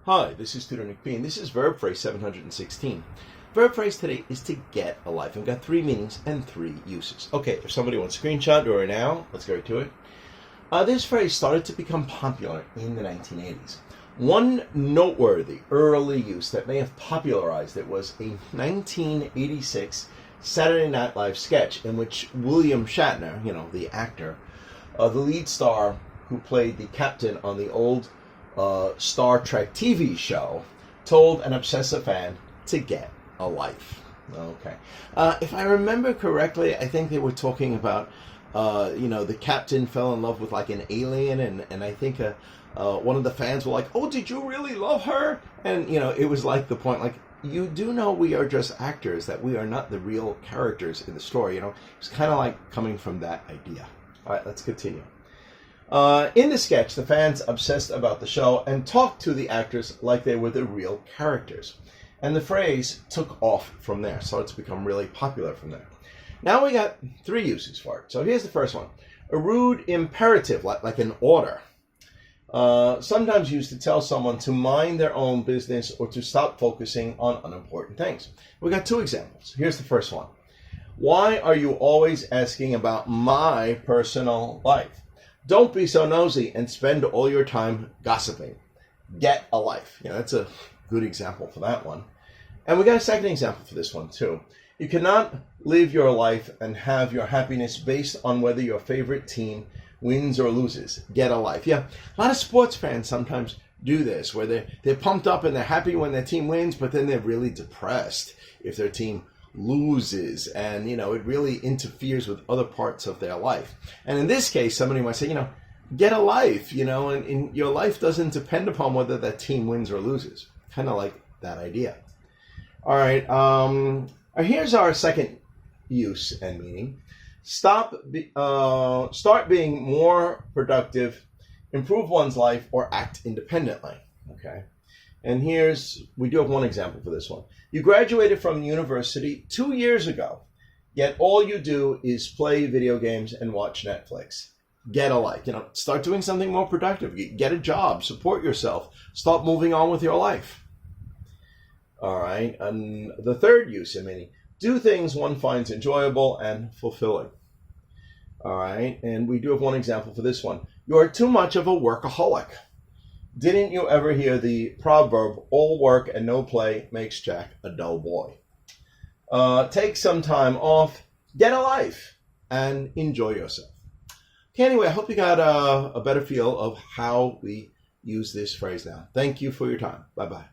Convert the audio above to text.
Hi, this is Tutor and this is verb phrase 716. Verb phrase today is to get a life. I've got three meanings and three uses. Okay, if somebody wants a screenshot or now, let's go to it. This phrase started to become popular in the 1980s. One noteworthy early use that may have popularized it was a 1986 Saturday Night Live sketch in which William Shatner, the actor, the lead star who played the captain on the old Star Trek TV show, told an obsessive fan to get a life. Okay. If I remember correctly, I think they were talking about, the captain fell in love with like an alien, and I think one of the fans were like, "Oh, did you really love her?" And, it was like the point, like, you do know we are just actors, that we are not the real characters in the story, It's kind of like coming from that idea. All right, let's continue. In the sketch, the fans obsessed about the show and talked to the actors like they were the real characters. And the phrase took off from there, started to become really popular from there. Now we got three uses for it. So here's the first one. A rude imperative, like an order. Sometimes used to tell someone to mind their own business or to stop focusing on unimportant things. We got two examples. Here's the first one. Why are you always asking about my personal life? Don't be so nosy and spend all your time gossiping. Get a life. That's a good example for that one. And we got a second example for this one too. You cannot live your life and have your happiness based on whether your favorite team wins or loses. Get a life. Yeah, a lot of sports fans sometimes do this, where they're pumped up and they're happy when their team wins, but then they're really depressed if their team loses, and it really interferes with other parts of their life. And in this case, somebody might say, get a life, and your life doesn't depend upon whether that team wins or loses. Kind of like that idea. All right, here's our second use and meaning. Start being more productive, improve one's life, or act independently. Okay. And we do have one example for this one. You graduated from university 2 years ago, yet all you do is play video games and watch Netflix. Get a life. Start doing something more productive. Get a job. Support yourself. Start moving on with your life. All right. And the third use, do things one finds enjoyable and fulfilling. All right. And we do have one example for this one. You are too much of a workaholic. Didn't you ever hear the proverb, all work and no play makes Jack a dull boy? Take some time off, get a life, and enjoy yourself. Okay, anyway, I hope you got a better feel of how we use this phrase now. Thank you for your time. Bye-bye.